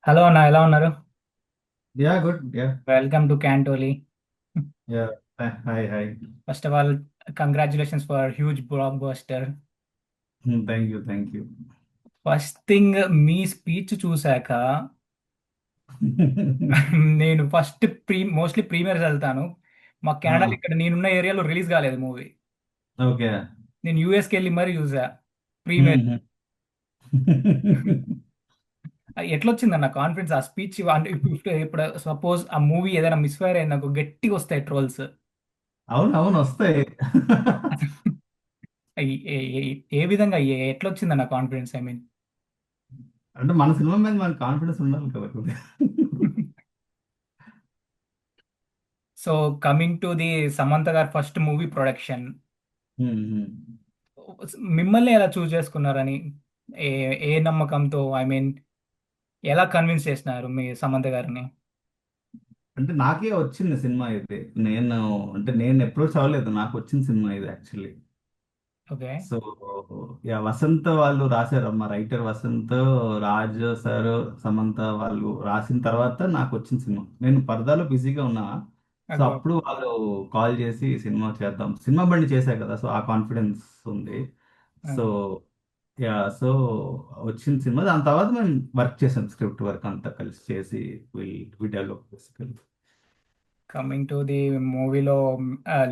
Hello అన్న, ఎలా ఉన్నారు? Yeah, good. Yeah, welcome to క్యాంటోలీ. yeah. Hi, hi. First of all, congratulations for huge blockbuster. Thank you, thank you. First thing, మీ speech చూశాక నేను first mostly premieres వెళ్తాను. మా కెనడాలో ఇక్కడ నేనున్న ఏరియాలో రిలీజ్ కాలేదు మూవీ. Okay. నేను యూఎస్కి వెళ్ళి మరీ చూసా ప్రీమియర్. Mhm. ఎట్లొచ్చిందన్న కాన్ఫిడెన్స్ ఆ స్పీచ్? అంటే ఇప్పుడు సపోజ్ ఆ మూవీ ఏదైనా మిస్ఫైర్ అయింది నాకు, గట్టిగా వస్తాయి ట్రోల్స్. అవును అవును వస్తాయి. ఏ విధంగా ఎట్లొచ్చిందన్న కాన్ఫిడెన్స్, ఐ మీన్? అంటే మన సినిమా మీద మనకు కాన్ఫిడెన్స్ ఉండాలి కదా కొద్దిగా. So, coming to the Samantha గారి ఫస్ట్ మూవీ ప్రొడక్షన్, Mhm. మిమ్మల్ని ఎలా చూస్ చేసుకున్నారని, ఏ ఏ నమ్మకంతో, ఐ మీన్ ఎలా కన్విన్స్ చేసినారు మీ సమంత గారిని? అంటే నాకే వచ్చింది సినిమా ఇది. నేను నేను అప్రోచ్ అవ్వలేదు, నాకు వచ్చిన సినిమా ఇది actually. Okay. So yeah, Vasanth వాళ్ళు రాశారు, మా రైటర్ వసంత్, రాజ్ సార్, సమంత వాళ్ళు రాసిన తర్వాత నాకు వచ్చిన సినిమా. నేను పరదాలో బిజీగా ఉన్నా. So okay. అప్పుడు వాళ్ళు కాల్ చేసి సినిమా చేద్దాం, సినిమా బండి చేశారు కదా, సో ఆ కాన్ఫిడెన్స్ ఉంది. సో యా, సో వచ్చిన సినిమా, దాని తర్వాత మేము వర్క్ చేసాం, స్క్రిప్ట్ వర్క్ అంతా కలిసి చేసి డెవలప్ బేసికల్. కమింగ్ టు ది మూవీలో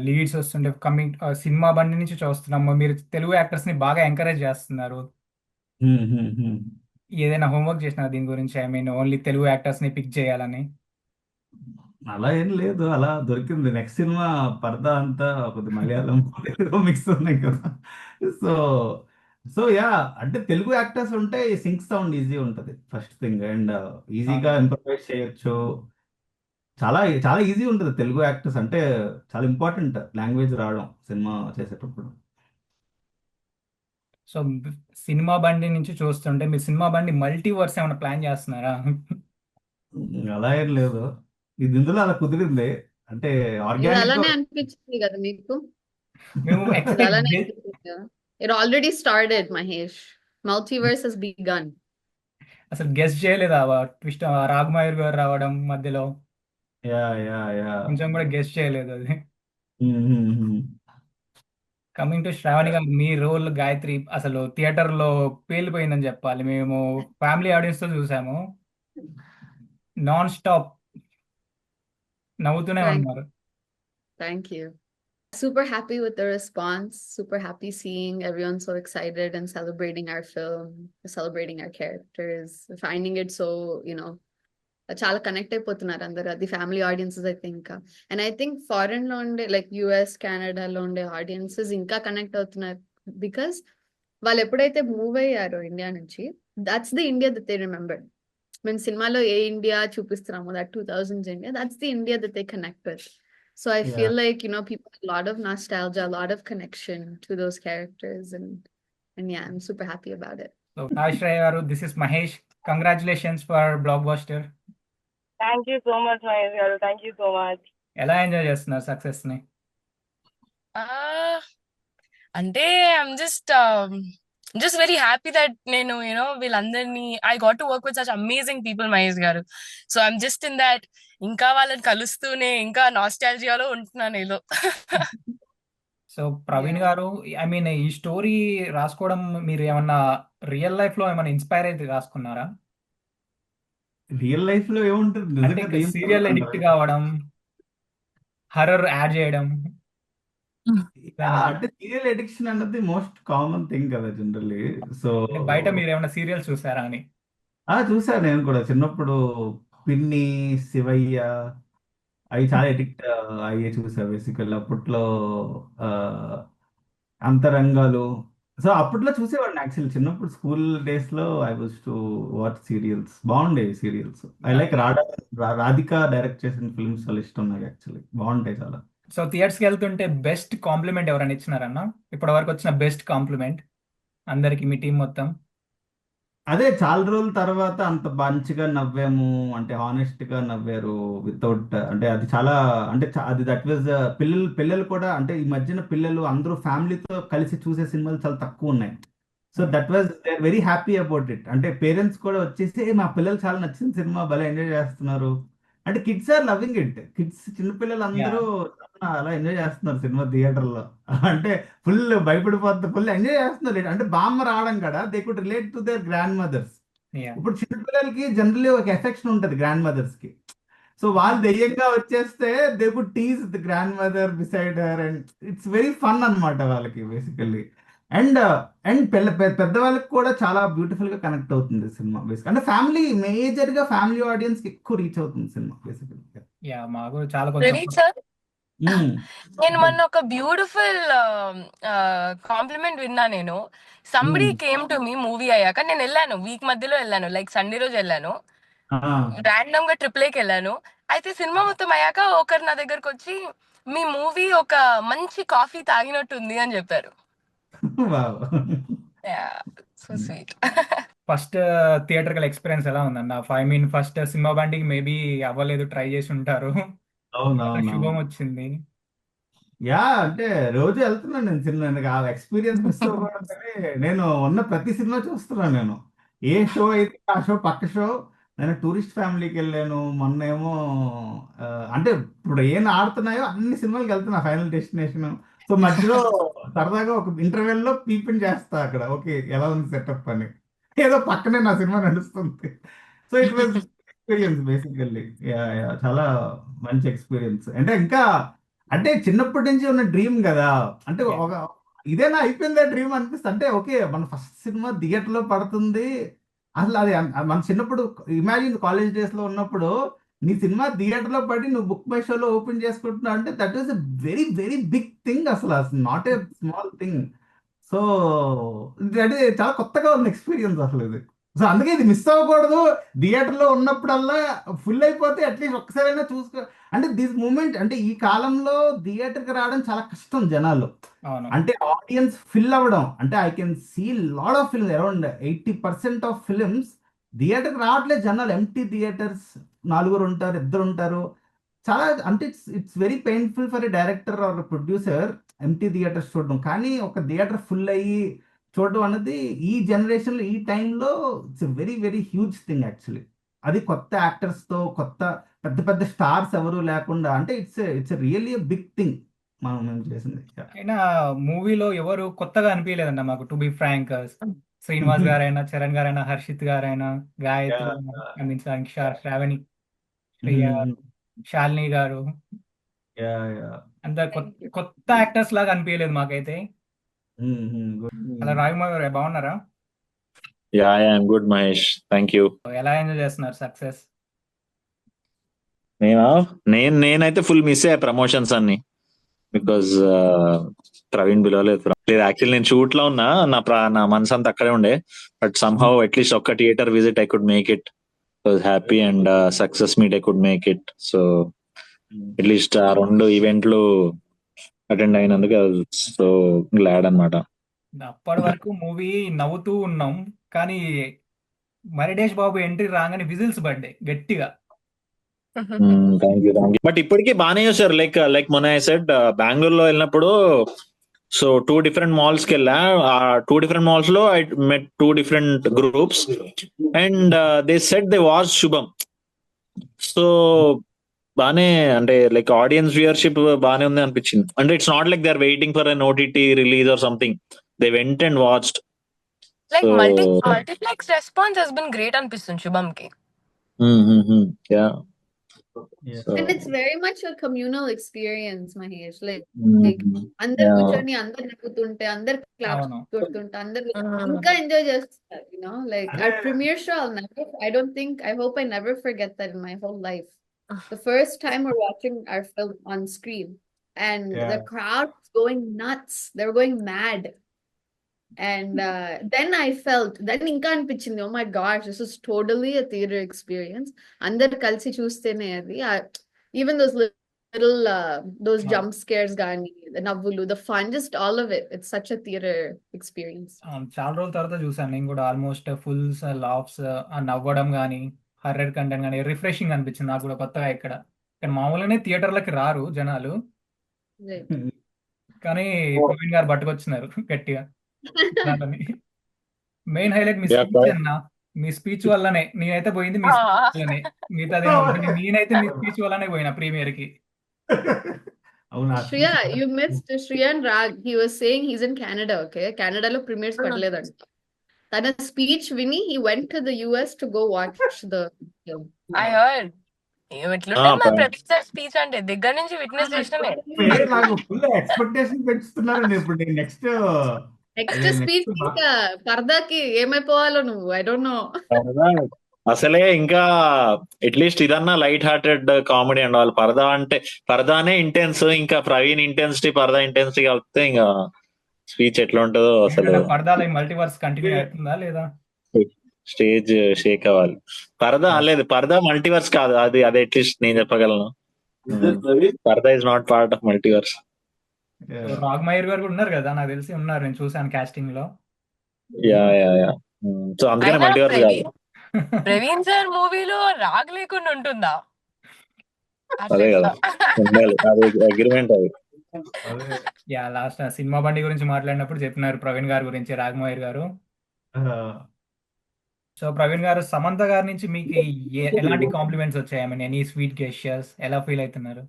లీడ్స్ వస్తుంటే, కమింగ్ సినిమా బండి నుంచి చూస్తున్నాము, మీరు తెలుగు యాక్టర్స్ ని బాగా ఎంకరేజ్ చేస్తున్నారు. ఏదైనా హోంవర్క్ చేసినారు దీని గురించి? I mean only Telugu actors ని పిక్ చేయాలని. అలా ఏం లేదు, అలా దొరికింది. నెక్స్ట్ సినిమా పరదా అంతా కొద్ది మలయాళం తెలుగు మిక్స్ ఉన్నాయి కదా. సో యా, అంటే తెలుగు యాక్టర్స్ ఉంటే సింక్ సౌండ్ ఈజీ ఉంటుంది ఫస్ట్ థింగ్, అండ్ ఈజీగా ఇంప్రవైజ్ చేయొచ్చు. చాలా చాలా ఈజీ ఉంటుంది తెలుగు యాక్టర్స్ అంటే. చాలా ఇంపార్టెంట్ లాంగ్వేజ్ రావడం సినిమా చేసేటప్పుడు. సో, సినిమా బండి నుంచి చూస్తుంటే మీ సినిమా బండి మల్టీవర్స్ ఏమైనా ప్లాన్ చేస్తున్నారా? అలా ఏం లేదు, ఇది ఇందులో అలా కుదిరింది, అంటే ఇది ఆర్గానిక్ గా. అలానే అనిపించింది కదా మీకు? మేము ఇది ఎక్స్పెక్ట్ అలానే అనిపించింది కదా? It already started Mahesh. Multiverse has begun. అసలు గెస్ట్ చేయలేదా ట్విస్ట్, రాఘమయూర్ గారు రావడం మధ్యలో? Yeah yeah yeah. కొంచెం కూడా గెస్ట్ చేయలేదు అది. కమింగ్ టు శ్రావణి గారు, మీ రోల్ గాయత్రి అసలు థియేటర్ లో పేలిపోయిందని చెప్పాలి. మేము ఫ్యామిలీ ఆడియన్స్ తో చూసాము. నాన్ స్టాప్ నవ్వుతూనే థ్యాంక్ ఉన్నారు. Thank you. Super happy with the response. Super happy seeing everyone so excited and celebrating our film, celebrating our characters, finding it so, you know, చాలా connect అయిపోతున్నారు అందరు. అది family audiences I think. And I think foreign లో ఉండే like US కెనడాలో ఉండే audiences ఇంకా connect అవుతున్నారు బికాస్ వాళ్ళు ఎప్పుడైతే మూవ్ అయ్యారో ఇండియా నుంచి, that's the India that they remember. మేము సినిమాలో ఏ ఇండియా చూపిస్తున్నామో, that 2000s India, that's the India that they connect with. So I yeah. feel like, you know, people have a lot of nostalgia, a lot of connection to those characters, and yeah, I'm super happy about it. So hi Shreya garu, this is Mahesh. Congratulations for blockbuster. Thank you so much, Mahesh garu. Thank you so much. ఎలా enjoy చేస్తున్నారు success ని? ఆ అంటే I'm just very happy that నేను వీళ్ళందరినీ I got to work with such amazing people, Mahesh garu. So I'm just in that, ఇంకా వాళ్ళని కలుస్తూనే ఇంకా నాస్టాలజియాలో ఉంటున్నాను ఏదో. So Praveen Yeah. Garu, I mean ఈ స్టోరీ రాసుకోవడం మీరు ఏమన్నా రియల్ లైఫ్ లో ఏమైనా ఇన్స్పైర్ అయితే రాసుకున్నారా? రియల్ లైఫ్ లో ఏముంటుంది, అంటే నిజంగా దెయ్యం సీరియల్ పడదు ఎడిక్ట్ అంటారు. కావడం, హర్రర్ యాడ్ చేయడం, యా, ఇలాంటివి. అంటే సీరియల్ ఎడిక్షన్ అన్నది మోస్ట్ కామన్ థింగ్ కదా జనరల్లీ. సో అంటే బయట మీరు ఏమైనా సీరియల్స్ చూసారా అని? చూసాను నేను కూడా చిన్నప్పుడు. పిన్ని, శివయ్య, అవి చాలా ఎడిక్ట్ అయ్యే చూసా బేసికల్ అప్పట్లో. ఆ, అంతరంగాలు. సో అప్పట్లో చూసేవాడిని యాక్చువల్లీ, చిన్నప్పుడు స్కూల్ డేస్ లో I was to watch serials, బాగుండేవి serials. I like okay. Radhika direct చేసిన ఫిల్మ్స్ చాలా ఇష్టం నాకు యాక్చువల్లీ, బాగుంటాయి చాలా. సో థియేటర్స్ కి వెళ్తుంటే బెస్ట్ కాంప్లిమెంట్ ఎవరైనా ఇచ్చినారన్న? ఇప్పటి వరకు వచ్చిన బెస్ట్ కాంప్లిమెంట్ అందరికి, మీ టీం మొత్తం? అదే, చాలా రోజుల తర్వాత అంత మంచిగా నవ్వాము, అంటే హానెస్ట్ గా నవ్వారు వితౌట్, అంటే అది చాలా, అంటే అది దట్ వాజ్. పిల్లలు పిల్లలు కూడా, అంటే ఈ మధ్యన పిల్లలు అందరూ ఫ్యామిలీతో కలిసి చూసే సినిమాలు చాలా తక్కువ ఉన్నాయి. So that was they very happy about it. అంటే పేరెంట్స్ కూడా వచ్చేసి "ఏ, మా పిల్లలు చాలా నచ్చింది సినిమా, భలే ఎంజాయ్ చేస్తున్నారు." అంటే kids are loving it. Kids చిన్నపిల్లలు యా అందరూ అలా ఎంజాయ్ చేస్తున్నారు సినిమా థియేటర్లో. అంటే ఫుల్ భయపడిపోతుంది, ఫుల్ ఎంజాయ్ చేస్తున్నారు. అంటే బామ్మ రావడం కదా, they could relate to their grandmothers. Yeah ఇప్పుడు చిన్నపిల్లలకి జనరల్లీ ఒక ఎఫెక్షన్ ఉంటుంది గ్రాండ్ మదర్స్ కి. సో వాళ్ళు దెయ్యంగా వచ్చేస్తే they could tease the grandmother beside her, and it's very fun అన్నమాట వాళ్ళకి బేసికల్లీ. అండ్ అండ్ పెద్దవాళ్ళకి కూడా చాలా బ్యూటిఫుల్ గా కనెక్ట్ అవుతుంది సినిమా బేసిక్. అంటే ఫ్యామిలీ, మేజర్ గా ఫ్యామిలీ ఆడియన్స్ కి ఎక్కువ రీచ్ అవుతుంది సినిమా బేసికల్లీ. యా మాకు చాలా కొంచెం Pradeep sir, నేను మొన్న ఒక బ్యూటిఫుల్ కాంప్లిమెంట్ విన్నా నేను. Somebody came to me movie అయ్యాక. నేను వెళ్ళాను, వీక్ మధ్యలో వెళ్ళాను, లైక్ సండే రోజు వెళ్ళాను, ర్యాండమ్ గా ట్రిప్లేకి వెళ్ళాను. అయితే సినిమా మొత్తం అయ్యాక ఒకరు నా దగ్గరకు వచ్చి మీ మూవీ ఒక మంచి కాఫీ తాగినట్టుంది అని చెప్పారు. So sweet. First theatrical experience ఎలా ఉందన్న? ఐ మీన్ ఫస్ట్ సినిమా బండికి మేబీ అవ్వలేదు, ట్రై చేసి ఉంటారు. అవునవును. శుభం వచ్చింది. యా అంటే రోజు వెళ్తున్నాను నేను సినిమా. ఆ ఎక్స్పీరియన్స్ మిస్ అవ్వకూడదని నేను ఉన్న ప్రతి సినిమా చూస్తున్నాను నేను. ఏ షో అయితే ఆ షో పక్క షో. నేను టూరిస్ట్ ఫ్యామిలీకి వెళ్ళాను మొన్నేమో. ఆ, అంటే ఇప్పుడు ఏం ఆడుతున్నాయో అన్ని సినిమాలకి వెళ్తున్నా, ఫైనల్ డెస్టినేషన్. సో మధ్యలో సరదాగా ఒక ఇంటర్వెల్ లో పీపింగ్ చేస్తా అక్కడ, ఓకే ఎలా ఉంది సెటప్ అని. ఏదో పక్కనే నా సినిమా నడుస్తుంది. So it was experience basically. చాలా మంచి ఎక్స్పీరియన్స్. అంటే ఇంకా అంటే చిన్నప్పటి నుంచి ఉన్న డ్రీమ్ కదా. అంటే Yeah. ఒక ఇదేనా అయిపోయిందా డ్రీమ్ అనిపిస్తుంది. అంటే ఓకే మన ఫస్ట్ సినిమా థియేటర్ లో పడుతుంది. అసలు అది మన చిన్నప్పుడు ఇమాజిన్ కాలేజ్ డేస్ లో ఉన్నప్పుడు నీ సినిమా థియేటర్ లో పడి నువ్వు బుక్ మై షోలో ఓపెన్ చేసుకుంటున్నావు అంటే that is a very very big thing. అసలు not a small thing. So అంటే చాలా కొత్తగా ఉంది ఎక్స్పీరియన్స్ అసలు ఇది. సో అందుకే ఇది మిస్ అవ్వకూడదు. థియేటర్ లో ఉన్నప్పుడల్లా ఫుల్ అయిపోతే అట్లీస్ట్ ఒక్కసారైనా చూసుకో. అంటే దిస్ మూమెంట్, అంటే ఈ కాలంలో థియేటర్కి రావడం చాలా కష్టం జనాలు. అవును. అంటే ఆడియన్స్ ఫిల్ అవ్వడం, అంటే I can see lot of films, around 80% of films థియేటర్కి రావట్లేదు జనాలు. ఎంటీ థియేటర్స్, నలుగురు ఉంటారు, ఇద్దరు ఉంటారు. చాలా అంటే it's it's very painful for a director or producer empty theatres చూడడం. కానీ ఒక థియేటర్ ఫుల్ అయ్యి చూడడం అన్నది ఈ జనరేషన్లో, ఈ టైంలో it's very very huge thing actually. అది కొత్త యాక్టర్స్తో, కొత్త పెద్ద పెద్ద స్టార్స్ ఎవరు లేకుండా. అంటే ఇట్స్ రియల్లీ బిగ్ థింగ్ మేము చేసింది. అయినా మూవీలో ఎవరు కొత్తగా అనిపించలేదన్న మాకు, టు బి ఫ్రాంక్. శ్రీనివాస్ గారైనా, చరణ్ గారైనా, హర్షిత్ గారైనా, గాయత్రి, అందించడానికి శ్రావణి, శ్రేయ, శాలిని గారు, అందరు Thank you. కొత్త యాక్టర్స్ లాగా అనిపించలేదు మాకైతే. అలా రావిమార్ గారు బాగున్నారా? Yeah, I'm good, Mahesh. Thank you. ఎలా ఎంజాయ్ చేస్తున్నారు సక్సెస్? నేనైతే ఫుల్ మిస్ అయ్యా ప్రమోషన్స్ అన్ని, బికాజ్ ప్రవీణ్ పిలవలేదు. యాక్చువల్లీ నేను షూట్ లో ఉన్నా, నా మనసు అంతా అక్కడే ఉండే. బట్ సమ్హౌ అట్లీస్ట్ ఒక్క theatre visit I could make it. Was happy and success meet I could make it. So at least ఆ 2 ఈవెంట్లు అటెండ్ అయినందుకు సో గ్లాడ్ అనమాట. అప్పటి వరకు మూవీ నవ్వుతూ ఉన్నాం, కానీ మరిడేష్ బాబు ఎంట్రీ రాగానే విజిల్స్ పడ్డాయి గట్టిగా. Thank you. బట్ ఇప్పటికీ బాగానే చేశారు. లైక్ మొన్న ఐ సెడ్ బెంగళూరులో వెళ్ళినప్పుడు, సో 2 different malls కి వెళ్ళా. ఆ 2 different malls లో I met 2 different groups and they said they watch Subham. So బానే, అంటే లైక్ ఆడియన్స్ వ్యూయర్షిప్ బానే ఉంది అనిపించింది. అంటే it's not like they are waiting for an OTT release or something. They went and watched. Like So multiplex response has been great అనిపిస్తుంది శుభంకి. yeah. So And it's very much a communal experience, Mahesh. Like అందరు yeah. కూర్చొని అందరు నవ్వుతుంటే, అందరు claps అవును. కొడుతుంటే, అందరు ఇంకా ఎంజాయ్ చేస్తారు. Like our premiere show, I hope I never forget that in my whole life. The first time we're watching our film on screen, and the crowd was going nuts. They were going mad. And then I felt, then ఇంకా అనిపించింది, oh my gosh, this is totally a theater experience. అందరు కలిసి చూస్తేనే అది. Even those little those jump scares గానీ, the నవ్వులు, the fun, just all of it. It's such a theater experience. చాలా రోజుల తర్వాత చూసాను నేను కూడా. ఆల్మోస్ట్ ఫుల్ లాఫ్స్, నవ్వడం కానీ, హర్రర్ కంటెంట్ కానీ రిఫ్రెషింగ్ అనిపించింది నాకు కూడా కొత్తగా. ఇక్కడ మామూలుగానే థియేటర్లకి రారు జనాలు, Right. కానీ ప్రవీణ్ గారు పట్టుకొచ్చినారు గట్టిగా జనాలని. మెయిన్ హైలైట్ మీ Yeah, స్పీచ్ అన్న. మీ స్పీచ్ వల్లనే నేనైతే పోయింది, మీ స్పీచ్ వల్లనే. మిగతాదేమో కానీ నేనైతే మీ స్పీచ్ వల్లనే పోయినా ప్రీమియర్ కి. అవును ఆ Shreya, speech you missed Shreya and Rag. He was saying he's in Canada, okay? Canada lo premieres పడలేదంట. తన స్పీచ్ విని he went to the US to go watch the film. I heard ఎట్లుంటది మా professor speech అంటే దగ్గర నుంచి witness చేసినమే. నాకు full expectation పెంచుతున్నారు. నేను ఇప్పుడు నెక్స్ట్ నెక్స్ట్ స్పీచ్ ఇంకా పరదాకి ఏమైపోవాలో నువ్వు, ఐ డోంట్ నో. అసలే ఇంకా అట్లీస్ట్ ఇదన్నా లైట్ హార్టెడ్ కామెడీ అండ్ వాళ్ళు పరదా అంటే పరదానే ఇంటెన్స్, ఇంకా ప్రవీణ్ ఇంటెన్సిటీ పరదా ఇంటెన్సిటీ కలిపితే ఇంకా స్పీచ్ ఎట్లా ఉంటుందో అసలు. పరదాలో మల్టీవర్స్ కంటిన్యూ అవుతుందా లేదా? స్టేజ్ షేక్ అవ్వాలి. పరదా లేదు, పరదా మల్టీవర్స్ కాదు, అది అట్లీస్ట్ నేను చెప్పగలను. పరదా is not part of multiverse. Ragmayur గారు కూడా ఉన్నారు కదా, నాకు తెలిసి ఉన్నారు, నేను చూసాను కాస్టింగ్ లో. యా యా యా సో అందుకనే అయినా మల్టీవర్స్ కాదు. ప్రవీణ్ సార్ మూవీలో రాగ్ లేకుండా ఉంటుందా? అదే కదా ఉండాలి, అది అగ్రిమెంట్ అది. యా లాస్ట్ సినిమా బండి గురించి మాట్లాడినప్పుడు చెప్పినారు ప్రవీణ్ గారి గురించి రాగ్మయూర్ గారు. సో ప్రవీణ్ గారు, సమంత గారి నుంచి మీకు ఎలాంటి కాంప్లిమెంట్స్ వచ్చాయి? I mean any sweet gestures, ఎలా ఫీల్ అవుతున్నారు?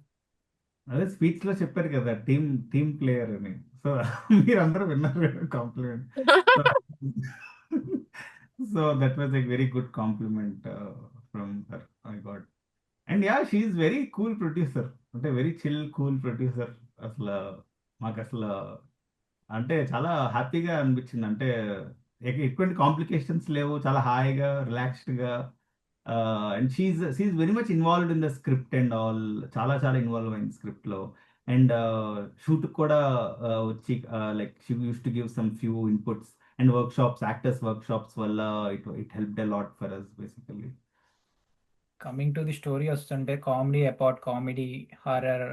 అదే స్పీచ్ లో చెప్పారు కదా టీమ్ ప్లేయర్ అని. సో మీరందరూ విన్నారు compliment. So that was a very good compliment from her. I got. And yeah she's very cool producer, అంటే వెరీ చిల్ కూల్ ప్రొడ్యూసర్. అసలు మాకు అసలు అంటే చాలా హ్యాపీగా అనిపించింది. అంటే ఎటువంటి కాంప్లికేషన్స్ లేవు, చాలా హాయిగా రిలాక్స్డ్గా. And she's very much involved in the script and all. చాలా చాలా ఇన్వాల్వ్ అయింది స్క్రిప్ట్ లో. అండ్ షూట్ కూడా వచ్చి like she used to give some few inputs and workshops, actors workshops వల్ల it helped a lot for us basically. Coming to the story వస్తుంటే, comedy apart comedy, horror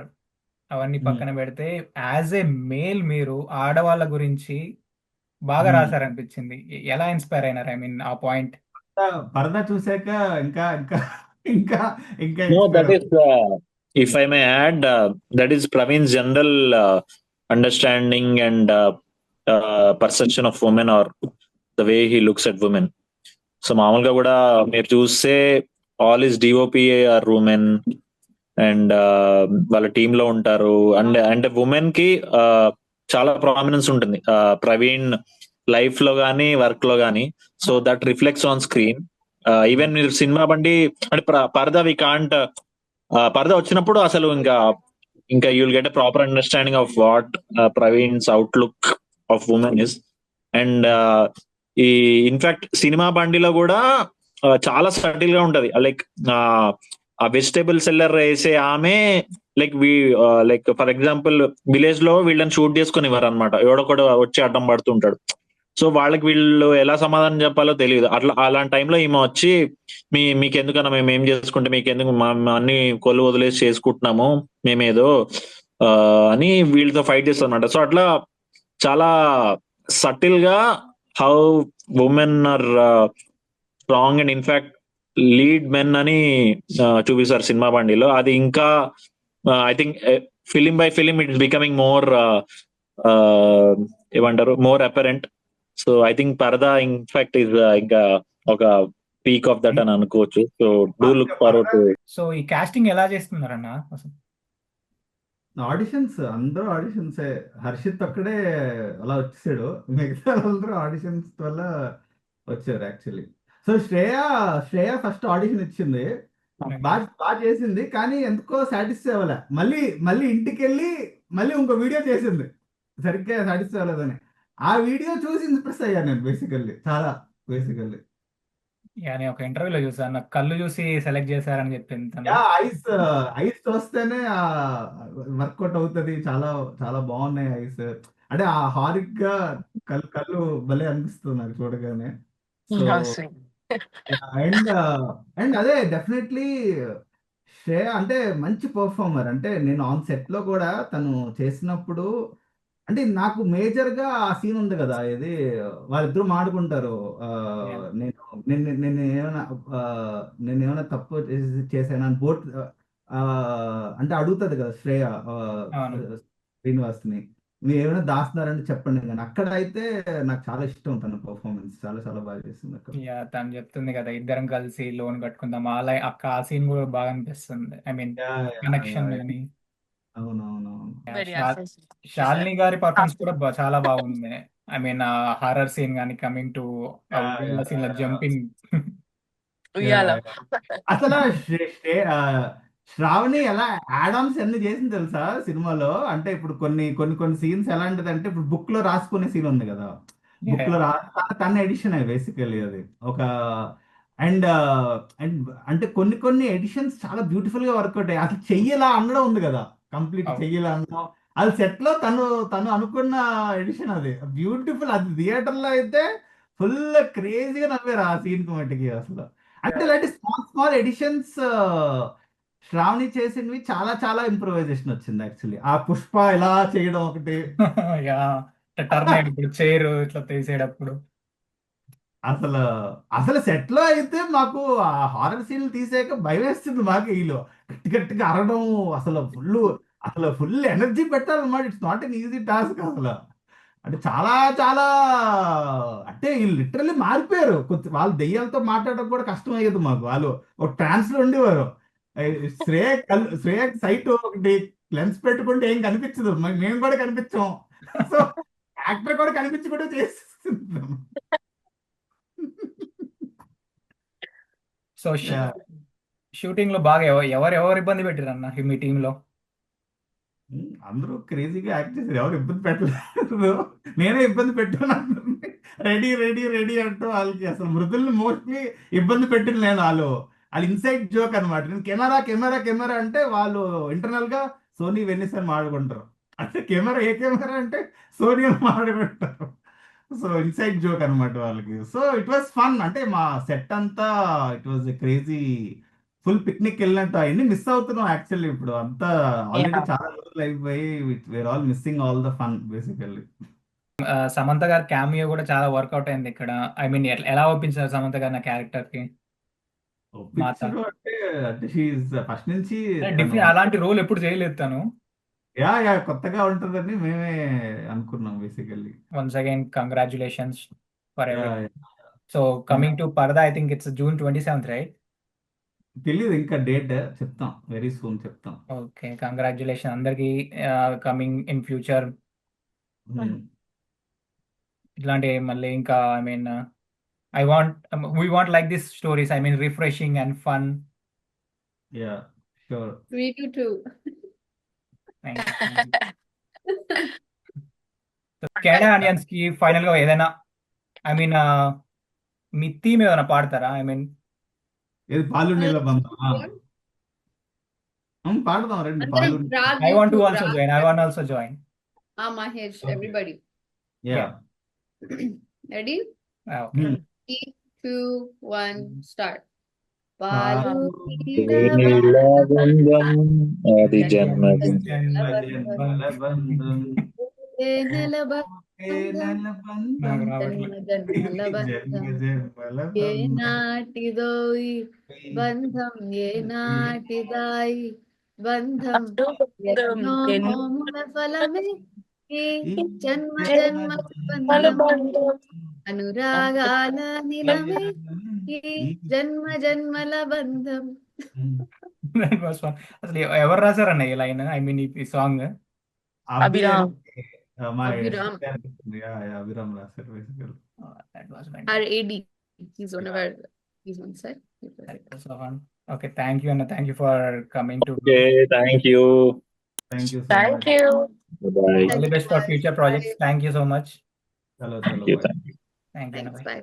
అవన్నీ పక్కన పెడితే, as a male మీరు ఆడవాళ్ళ గురించి బాగా రాశారనిపించింది. ఎలా ఇన్స్పైర్ అయినారు? ఐ మీన్ ఆ పాయింట్. పరదా చూసాక ఇంకా ఇంకా ఇంకా ఇంకా No, that inspire is, if I may add, that is Praveen's general understanding and perception of women, or the way he looks at women. So మామూలుగా కూడా మీరు చూస్తే all his DOP are women, and వాళ్ళ team లో ఉంటారు. And అంటే women కి చాలా ప్రామినెన్స్ ఉంటుంది ప్రవీణ్ లైఫ్ లో గానీ వర్క్ లో గానీ. So that reflects on screen. Even మీరు సినిమా బండి అంటే పరదా వి కాంట్, పరదా వచ్చినప్పుడు అసలు ఇంకా you'll get a proper understanding of what Praveen's outlook of women is. And ఈ ఇన్ఫాక్ట్ సినిమా బండిలో కూడా చాలా సటిల్ గా ఉంటది. లైక్ ఆ వెజిటేబుల్ సెల్లర్ వేసే ఆమె లైక్ ఫర్ ఎగ్జాంపుల్ విలేజ్ లో వీళ్ళని షూట్ చేసుకుని ఇవ్వరు అనమాట, ఎవడొకడు వచ్చి అడ్డం పడుతుంటాడు. సో వాళ్ళకి వీళ్ళు ఎలా సమాధానం చెప్పాలో తెలియదు. అలాంటి టైంలో ఈమె వచ్చి మీకెందుకన్నా మేము ఏం చేసుకుంటే మీకెందుకు, అన్ని కొలు వదిలేసి చేసుకుంటున్నాము మేమేదో అని వీళ్ళతో ఫైట్ చేస్తారు అనమాట. సో అట్లా చాలా సటిల్ గా how women are strong and in fact lead men అని చూపిస్తారు సినిమా బండిలో. అది ఇంకా I think film by film it's becoming more ఏమంటారు, more apparent. So I think Paradha in fact is ఇంకా ఒక పీక్ ఆఫ్ దట్ అని అనుకోవచ్చు. So do look forward to. So ఈ కాస్టింగ్ ఎలా చేస్తున్నారన్న అసలు? ఆడిషన్స్, అందరూ ఆడిషన్సే. హర్షిత్ ఒక్కడే అలా వచ్చేసాడు, మిగతా అందరూ ఆడిషన్స్ వల్ల వచ్చారు actually. So Shreya first audition ఇచ్చింది, బాగా చేసింది, కానీ ఎందుకో సాటిస్ఫై అవ్వలే. మళ్ళీ ఇంటికి వెళ్ళి మళ్ళీ ఇంకో వీడియో చేసింది, సరిగ్గా సాటిస్ఫై అవ్వలేదని. ఆ వీడియో చూసి ఇంప్రెస్ అయ్యాను నేను బేసికల్లీ. నేను ఒక ఇంటర్వ్యూలో చూసాను, నాకు కళ్ళు చూసి సెలెక్ట్ చేశారని చెప్పింది తను. ఐస్ చూస్తేనే వర్కౌట్ అవుతుంది. చాలా చాలా బాగున్నాయి ఐస్. అంటే ఆ హారిక్ గా కళ్ళు భలే అనిపిస్తుంది నాకు చూడగానే. సో అండ్ అదే డెఫినెట్లీ శ్రేయ అంటే మంచి పర్ఫార్మర్. అంటే నేను ఆన్ సెట్ లో కూడా తను చేసినప్పుడు, అంటే నాకు మేజర్ గా ఆ సీన్ ఉంది కదా, ఇది వాళ్ళిద్దరూ మాడుకుంటారు. నేను ఏమైనా తప్పు చేశాను బోట్ అంటే అడుగుతుంది కదా శ్రేయ శ్రీనివాస్ ని. మీరు ఏమైనా దాస్తున్నారంటే చెప్పండి, కానీ అక్కడ అయితే నాకు చాలా ఇష్టం తన పర్ఫార్మెన్స్, చాలా చాలా బాగా చేసింది అక్కడ. యా, తను చెప్తుంది కదా ఇద్దరం కలిసి లోన్ కట్టుకుందాం, ఆ సీన్ కూడా బాగా అనిపిస్తుంది. I mean yeah yeah connection yeah. అని. అవునవునవును. Very శాలిని గారి పర్ఫార్మెన్స్ కూడా చాలా బాగుంది. ఐ మీన్ హారర్ సీన్ కానీ, coming to yeah yeah scene లో yeah. Jumping. Yeah Uyala. Yeah. అసలు శ్రావణి ఎలా యాడమ్స్ అన్ని చేసింది తెలుసా సినిమాలో. అంటే ఇప్పుడు కొన్ని కొన్ని కొన్ని సీన్స్ ఎలాంటిది అంటే, ఇప్పుడు బుక్ లో రాసుకునే సీన్ ఉంది కదా, బుక్ లో తన ఎడిషన్ బేసికలీ అది ఒక. అండ్ అండ్ అంటే కొన్ని కొన్ని ఎడిషన్స్ చాలా బ్యూటిఫుల్ గా వర్కౌట్ అయ్యాయి. అసలు చెయ్యలా అనడం ఉంది కదా, కంప్లీట్ చెయ్యలా అనడం, అది సెట్ లో తను తను అనుకున్న ఎడిషన్ అది బ్యూటిఫుల్. అది థియేటర్ లో అయితే ఫుల్ క్రేజీగా నవ్వారు ఆ సీన్ కి మట్టికి అసలు. అంటే ఇలాంటి స్మాల్ స్మాల్ ఎడిషన్స్ శ్రావణి చేసినవి చాలా చాలా ఇంప్రూవైజేషన్ వచ్చింది యాక్చువల్లీ. ఆ పుష్ప ఇలా చేయడం ఒకటి. యా, టర్న్ అయ్యేటప్పుడు చైర్ ఇట్లా తీసేటప్పుడు. అసలు అసలు సెట్ లో అయితే మాకు ఆ హారర్ సీన్లు తీసాక భయం వేస్తుంది మాకు. వీళ్ళు గట్టి గట్టిగా అరవడం, అసలు ఫుల్ ఎనర్జీ పెట్టాలన్నమాట. It's not an easy task అసలు. అంటే చాలా చాలా, అంటే వీళ్ళు లిటరల్లీ మారిపోయారు. కొంచెం వాళ్ళు దెయ్యాలతో మాట్లాడడం కూడా కష్టం అయ్యేది మాకు. వాళ్ళు ఒక ట్రాన్స్ లో ఉండేవారు. శ్రేయ సైట్ ఒకటి లెన్స్ పెట్టుకుంటే ఏం కనిపించదు, మేము కూడా కనిపించాం. సో యాక్టర్ కూడా కనిపించకుండా చేస్తున్నాం. So Yeah. షూటింగ్ లో బాగా ఎవరు ఇబ్బంది పెట్టారన్న మీ టీమ్ లో? అందరూ క్రేజీగా యాక్ట్ చేశారు, ఎవరు ఇబ్బంది పెట్టలేదు. నేనే ఇబ్బంది పెట్టాను. రెడీ రెడీ రెడీ అంటూ వాళ్ళకి అసలు మృదుల్ని మోస్ట్లీ ఇబ్బంది పెట్టిన నేను. వాళ్ళు ఇన్సైడ్ జోక్ అనమాట. నేను కెమెరా కెమెరా కెమెరా అంటే వాళ్ళు ఇంటర్నల్ గా సోనీ వెన్నిస్ అని మాట్లాడుకుంటారు. అంటే కెమెరా ఏ కెమెరా అంటే సోనీ అని మాట్లాడుకుంటారు. సో ఇన్సైడ్ జోక్ అనమాట వాళ్ళకి. So it was fun. అంటే మా సెట్ అంతా it was crazy, full picnic వెళ్ళినట్టు. అవన్నీ మిస్ అవుతున్నాం యాక్చువల్లీ ఇప్పుడు అంతా. Already Yeah. చాలా రోజులు అయిపోయి we're all missing all the fun basically. Samantha గారి క్యామియో కూడా చాలా వర్కౌట్ అయింది ఇక్కడ. ఐ మీన్ ఎలా ఒప్పించారు సమంత గారి నా క్యారెక్టర్ కి? మాత పిక్చర్ అంటే అంటే షీఈ్ ఫస్ట్ నుంచి తను. డిఫరెంట్, అలాంటి రోల్ ఎప్పుడు చేయలేదు తను. యా యా, కొత్తగా ఉంటుందని మేమే అనుకున్నాం basically. Once again congratulations for yeah every. So coming to Paradha, I think it's June 27th, right? తెలీదు ఇంకా డేట్, చెప్తాం వెరీ సూన్ చెప్తాం. ఓకే, కంగ్రాచులేషన్ అందరికి. కమింగ్ ఇన్ ఫ్యూచర్ ఇట్లాంటి మళ్ళీ ఇంకా, I mean we want like this stories, I mean refreshing and fun. Yeah sure. Me too. Thank you. Canada audience కి final గా ఏదైనా, ఐ మీన్ మీ థీమ్ ఏమైనా పాడతారా? ఐ మీన్ ఏది పాలు నీళ్ళ బంధం పాడదాం రండి. పాలు. I want to also join. I want to also join. Mahesh, Okay. everybody. Yeah. Ready? Okay. 3, 2, 1, start. పాలు నీళ్ళ బంధం అది జన్మ జన్మల బంధం. ఏ నెల ఏ నెల బంధం. నాకు రావట్లేదు. జన్మల బంధం జన్మల ఏ బంధం. నాటిదోయి బంధం ఏ నాటిదాయి బంధం ఎన్నో నోముల ఫలమే ఈ జన్మ జన్మ బంధం అనురాగాల నిలమే ఈ జన్మ జన్మల బంధం. That was fun. అసలు ఎవరు రాశారన్న ఈ లైన్? ఐ మీన్ ఈ సాంగ్ అభిరామ్. మా అభిరామ్. అభిరామ్ రాశారు basically. That was Our AD, he's one of our, he's one side. Okay, thank you అన్న. Thank you for coming to. Okay, thank you. Thank you so Thank much. you. Bye. All the best for future projects. Thank you so much. చలో thank you. చలో. Thank you. Thanks, bye.